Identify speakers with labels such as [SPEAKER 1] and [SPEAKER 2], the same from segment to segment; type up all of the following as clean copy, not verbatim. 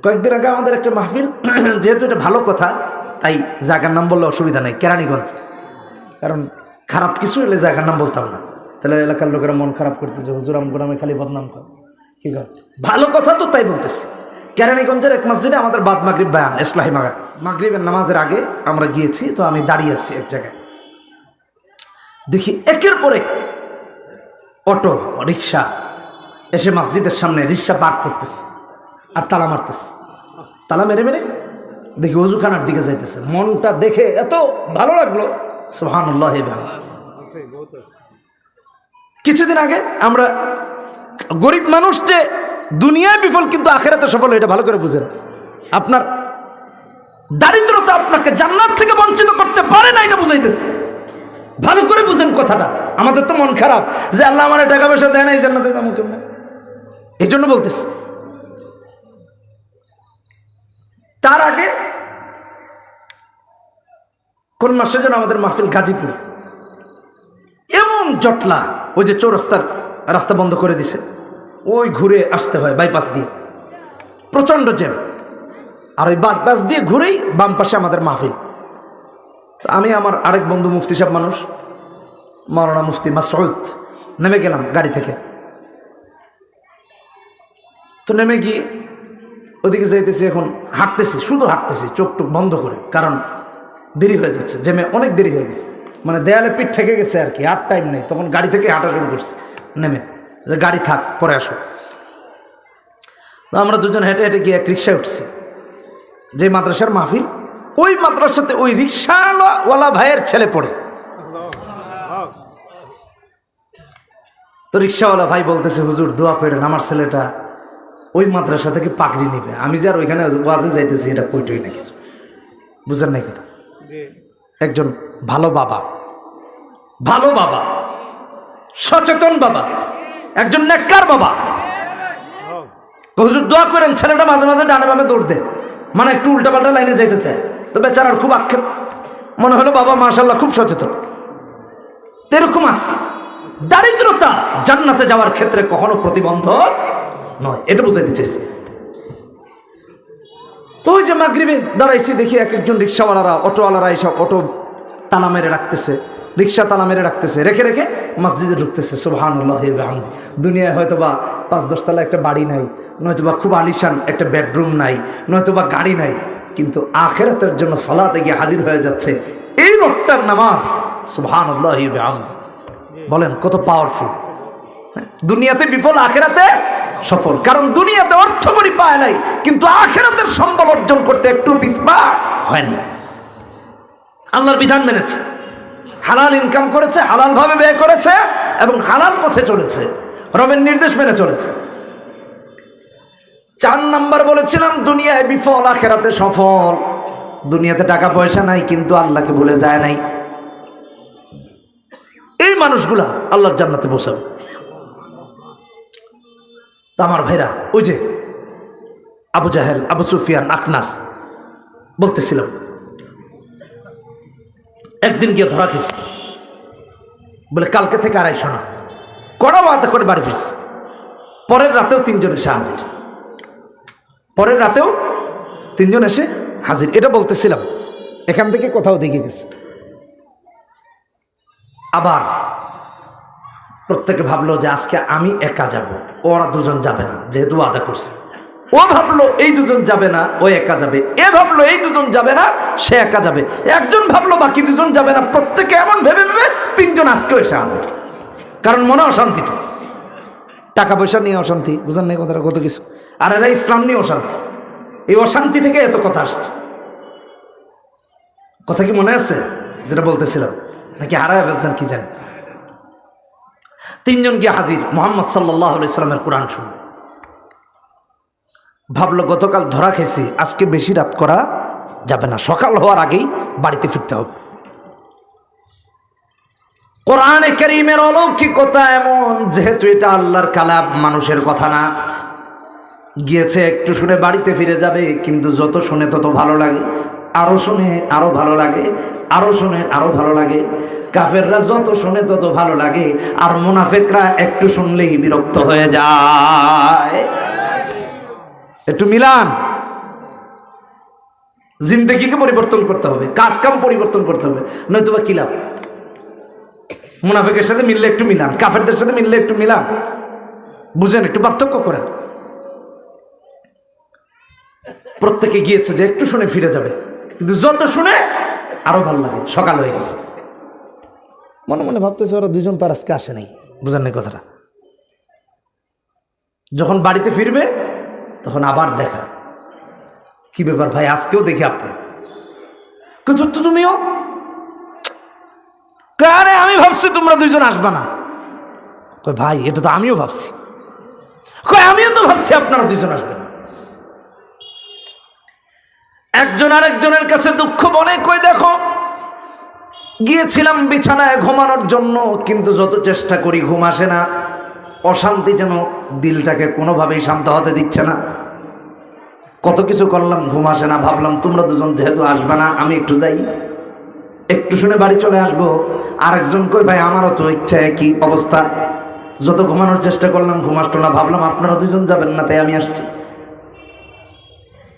[SPEAKER 1] কয়েকদিন আগে আমাদের একটা মাহফিল, যেহেতু এটা ভালো কথা তাই জায়গার নাম বললে অসুবিধা নেই, কেরানীগঞ্জ। কারণ খারাপ কিছু এলে জায়গার নাম বলতাম না, তাহলে এলাকার লোকেরা মন খারাপ করতে যে হুজুর আমগুরামে খালি বদনাম করে। কি কর ভালো কথা তো তাই বলতেছি। কেরানীগঞ্জের এক মসজিদে আমাদের বাদ মাগরিব বয়ান, ইসলাহি মাগরিবের নামাজের আগে আমরা গিয়েছি। তো আমি দাঁড়িয়ে আছি এক জায়গায়, দেখি একের পর এক অটো রিক্সা এসে মসজিদের সামনে রিক্সা পার্ক করতেছে আর তালা মারতেছে। তালা মেরে মেরে দেখি ওযুখানার দিকে যাইতেছে। মনটা দেখে এত ভালো লাগলো, সুবহানাল্লাহ। কিছুদিন আগে আমরা গরিব মানুষ যে দুনিয়ায় বিফল কিন্তু আখিরাতে সফল, এটা ভালো করে বুঝেন। আপনার দারিদ্রতা আপনাকে জান্নাত থেকে বঞ্চিত করতে পারে না, এটা বুঝাইতেছে। ভালো করে বুঝেন কথাটা। আমাদের তো মন খারাপ যে আল্লাহ আমার টাকা পয়সা দেয় না, এই জান্নাতে যাবো কেমন, এই জন্য বলতেছে। তার আগে কোন মাসে যেন আমাদের মাহফিল গাজীপুর, এমন জটলা, ওই যে চৌরাস্তার রাস্তা বন্ধ করে দিছে, ওই ঘুরে আসতে হয় বাইপাস দিয়ে, প্রচন্ড জ্যাম। আর ওই বাস দিয়ে ঘুরেই বাম পাশে আমাদের মাহফিল। আমি আমার আরেক বন্ধু মুফতি সাহেব মানুষ, মাওলানা মুফতি মাসউদ, নেমে গেলাম গাড়ি থেকে। তো নেমে গিয়ে ওদিকে যাইতেছি, এখন হাঁটতেছি, শুধু হাঁটতেছি চোখ টুক বন্ধ করে, কারণ দেরি হয়ে যাচ্ছে, জ্যামে অনেক দেরি হয়ে গেছে, মানে দেয়ালে পিঠ থেকে গেছে আর কি, আর টাইম নেই। তখন গাড়ি থেকে হাঁটা শুরু করছি, নেমে যে গাড়ি থাক পরে আসো। তো আমরা দুজন হেঁটে হেঁটে গিয়ে এক রিক্সায় উঠছি, যে মাদ্রাসার মাহফিল, ওই মাদ্রাসাতে ওই রিক্সাওয়ালা ভাইয়ের ছেলে পড়ে। তো রিক্সাওয়ালা ভাই বলতেছে, হুজুর দোয়া করেন, আমার ছেলেটা ওই মাদ্রাসা থেকে পাগড়ি নিবে। আমি যে আর ওইখানে ওয়াজে যাইতেছি, এটা কইটই না কিছু, বুঝেন নাই কথা। একজন ভালো বাবা, সচেতন বাবা, একজন নেককার বাবা, হুজুর দোয়া করেন, ছেলেটা মাঝে মাঝে ডানে বামে দৌড় দেয়, মানে একটু উল্টাপাল্টা লাইনে যাইতে চায়। তো বেচারার খুব আক্ষেপ, মনে হলো বাবা মাশাআল্লাহ খুব সচেতন। এরকম আছে। দারিদ্রতা জান্নাতে যাওয়ার ক্ষেত্রে কখনো প্রতিবন্ধক নয়, এটা বুঝাইতে চাইছি। তো ওই যে মাগরিবে দাঁড়াইছি, দেখি এক একজন রিক্সাওয়ালারা, অটোওয়ালারা এইসব অটো তালা মেরে রাখতেছে, রিক্সা তালা মেরে রাখতেছে, রেখে রেখে মসজিদে ঢুকতেছে। সুবহানাল্লাহ। দুনিয়ায় হয়তো বা 5-10 তলা একটা বাড়ি নাই, নয়তোবা খুব আলিশান একটা বেডরুম নাই, নয়তোবা গাড়ি নাই, কিন্তু আখিরাতের জন্য সালাতে গিয়ে হাজির হয়ে যাচ্ছে। এই লোকটার নামাজ, সুবহানাল্লাহ। বলেন কত পাওয়ারফুল। দুনিয়াতে বিফল, আখিরাতে সফল। কারণ দুনিয়াতে অর্থ করি পায় নাই, কিন্তু আখিরাতের সম্বল অর্জন করতে একটু পিছপা হয়নি। আল্লাহর বিধান মেনেছে, হালাল ইনকাম করেছে, হালাল ভাবে ব্যয় করেছে এবং হালাল পথে চলেছে, রবের নির্দেশ মেনে চলেছে। 4 নাম্বার বলেছিলাম, দুনিয়ায় বিফল, আখিরাতে সফল। দুনিয়াতে টাকা পয়সা নাই, কিন্তু আল্লাহকে ভুলে যায় নাই। এই মানুষগুলা আল্লাহর জান্নাতে বসাবে। তা আমার ভাইরা, ওই যে আবু জাহেল, আবু সুফিয়ান, আখনাস বলতেছিলাম, একদিন গিয়ে ধরা খেয়েছে, বলে কালকে থেকে 250 না, কড়া বাধা করে বাড়ি ফিরছে। পরের রাতেও 3 জন এসে হাজির, পরের রাতেও 3 জন এসে হাজির। এটা বলতেছিলাম, এখান থেকে কোথাও দিকে গেছে। আবার প্রত্যেকে ভাবলো যে আজকে আমি একা যাব, ওরা 2 জন যাবে না, যেহেতু আদা করছে। ও ভাবলো এই 2 জন যাবে না, ও একা যাবে। এ ভাবলো এই 2 জন যাবে না, সে একা যাবে। একজন ভাবলো বাকি 2 জন যাবে না। প্রত্যেকে এমন ভেবে ভেবে 3 জন আজকেও এসে হাজির। কারণ মনে অশান্তি, তো টাকা পয়সা নিয়ে অশান্তি, বুঝেন না কথাটা, কত কিছু। আর এরা ইসলাম নিয়ে অশান্তি। এই অশান্তি থেকে এত কথা আসছে। কথা কি মনে আছে যেটা বলতেছিলাম, নাকি হারায় ফেলছেন কি জানি। 3 জন গিয়ে হাজির, মুহাম্মদ সাল্লাল্লাহু আলাইহি সাল্লামের কোরআন শুনল। ভাবলো গতকাল ধরা খেয়েছি, আজকে বেশি রাত করা যাবে না, সকাল হওয়ার আগেই বাড়িতে ফিরতে হবে। কোরআনে কারীমের অলৌকিকতা এমন, যেহেতু এটা আল্লাহর কালাম, মানুষের কথা না, গিয়েছে একটু শুনে বাড়িতে ফিরে যাবে। কিন্তু যত শুনে তত ভালো লাগে, আরো শুনে আরো ভালো লাগে, আরো শুনে আরো ভালো লাগে। কাফেররা যত শুনে তত ভালো লাগে, আর মুনাফিকরা একটু শুনলেই বিরক্ত হয়ে যায়। একটু মিলান। জিন্দেগিকে পরিবর্তন করতে হবে, কাজ কাম পরিবর্তন করতে হবে, নয়তো বা কি লাভ? মুনাফিকের সাথে মিললে একটু মিলান, কাফেরদের সাথে মিললে একটু মিলান, বুঝেন, একটু পার্থক্য করেন। প্রত্যেকে গিয়েছে যে একটু শুনে ফিরে যাবে, কিন্তু যত শুনে আরো ভালো লাগে। সকাল হয়ে গেছে, মনে মনে ভাবতেছে ওরা দুইজন তো আর আজকে আসে নাই, বুঝেন না কথাটা। যখন বাড়িতে ফিরবে তখন আবার দেখা, কি ব্যাপার ভাই, আজকেও দেখি আপনি, কিন্তু তুমিও, আরে আমি ভাবছি তোমরা দুইজন আসবা না। কই ভাই এটা তো আমিও ভাবছি। কই আমিও তো ভাবছি আপনারা দুইজন আসবেন। একজন আরেকজনের কাছে দুঃখ বলে, কই দেখো গিয়েছিলাম বিছানায় ঘুমানোর জন্য, কিন্তু যত চেষ্টা করি ঘুম আসে না, অশান্তি যেন দিলটাকে কোনোভাবেই শান্ত হতে দিচ্ছে না। কত কিছু করলাম, ঘুম আসে না। ভাবলাম তোমরা দুজন যেহেতু আসবে না, আমি একটু যাই, একটু শুনে বাড়ি চলে আসবো। আরেকজন কই ভাই আমারও তো ইচ্ছা, একই অবস্থা, যত ঘুমানোর চেষ্টা করলাম ঘুম আসতো না, ভাবলাম আপনারা দুজন যাবেন না তাই আমি আসছি।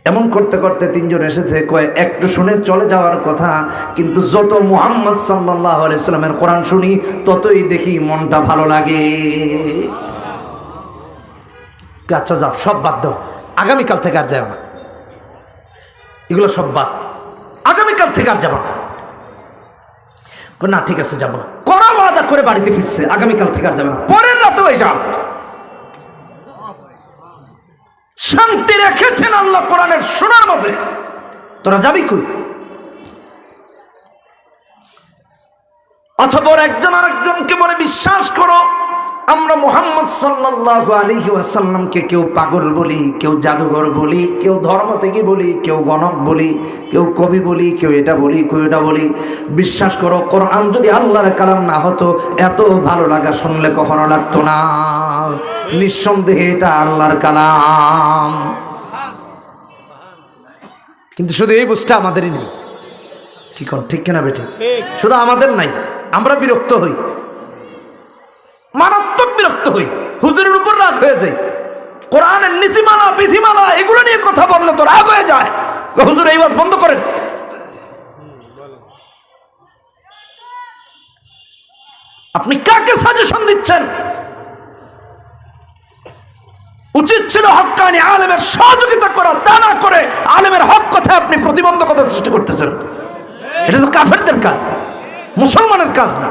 [SPEAKER 1] এমন করতে করতে তিনজন এসেছে, কয় একটু শুনে চলে যাওয়ার কথা, কিন্তু যত মুহাম্মদ সাল্লাল্লাহু আলাইহি সাল্লামের কোরআন শুনি ততই দেখি মনটা ভালো লাগে। আচ্ছা যাও, সব বাদ দাও, আগামীকাল থেকে আর যাও না, এগুলো সব বাদ, আগামীকাল থেকে আর যাবো না। ঠিক আছে যাবো না, কড়া ওয়াদা করে বাড়িতে ফিরছে, আগামীকাল থেকে আর যাবে না। পরের রাতেও এসে আসে, শান্তি রেখেছেন আল্লাহ কোরআনের শোনার মাঝে, তোরা যাবি কই? অথবা একজন আরেকজনকে বলে বিশ্বাস করো, আমরা মুহাম্মদ সাল্লাল্লাহু আলাইহি ওয়াসাল্লামকে কেউ পাগল বলি, কেউ জাদুঘর বলি, কেউ ধর্ম থেকে বলি, কেউ গণক বলি, কেউ কবি বলি, কেউ এটা বলি, কেউ এটা বলি। বিশ্বাস করো কোরআন যদি আল্লাহর কালাম না হতো, এত ভালো লাগা শুনলে কখনো লাগতো না। নিঃসন্দেহে এটা আল্লাহর কালাম, কিন্তু শুধু এই বুঝটা আমাদেরই নেই। কি কোন ঠিক কিনা বেঠিক? শুধু আমাদের নাই, আমরা বিরক্ত হই, মারাত্মক বিরক্ত হই, হুজুরের উপর রাগ হয়ে যায়। কোরআনের নীতিমালা বিধিমালা এগুলো নিয়ে কথা বললে তো রাগ হয়ে যায়, হুজুর এই ওয়াজ বন্ধ করেন। আপনি কাকে সাজেশন দিচ্ছেন? উচিত ছিল হক্কানি আলেমের সহযোগিতা করা, তা না করে আলেমের হক কথায় আপনি প্রতিবন্ধকতা সৃষ্টি করতেছেন। এটা তো কাফেরদের কাজ, মুসলমানের কাজ না।